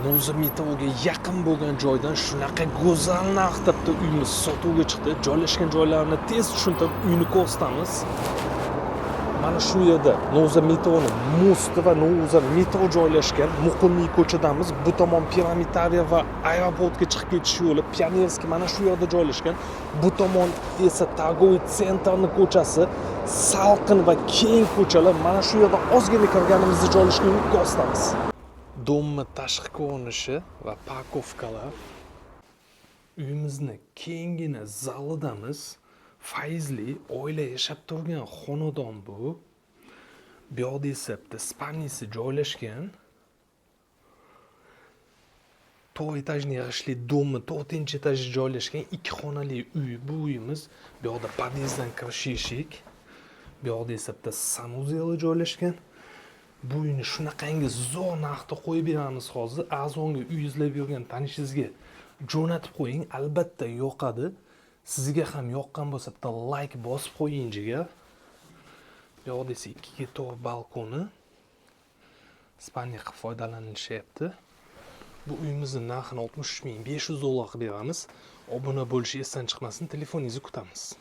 Noza metroga yaqin bo'lgan joydan shunaqa go'zal narxda uyimiz sotuvga chiqdi. Joylashgan joylarini tez tushuntirib uyni ko'rsatamiz. Mana shu yerda Noza metroni mosti va Noza metro joylashgan Muqimiy ko'chadamiz. Bu tomon Piramidariya va aeroportga chiqib ketish yo'li Pionerskiy mana shu yerda joylashgan. Bu tomon esa Торговый centrning ko'chasi, salqin va keng ko'chalar. Mana shu yerda ozgina kirganimizda joylashgan uyni ko'rsatamiz. Domni tashqi ko'rinishi va parkovkalar. Uyimizni kengina zalidamiz. Faizli oila yashab turgan xonadon bu. Bu yerda esa bitta spalnisi joylashgan. 4 etajli yig'ishli domni 4-etajda joylashgan 2 xonali uy. Bu uyimiz. Bu yerda podyezddan kirish eshik. Bu yerda esa bitta sanuzeli joylashgan. Bu uyni shunaqangi zo'r narxda qo'yib beramiz hozir. Arzonga uy izlab yurgan tanishingizga jo'natib qo'ying, albatta yoqadi. Sizga ham yoqqan bo'lsa bitta like bosib qo'ying jigar. Bu yerda esa 2 tor balkoni. Spalniya qilib foydalanilishyapti. Bu uyimizning narxini $63,500 beramiz. Obuna bo'lishni esdan chiqmasin, telefoningizni kutamiz.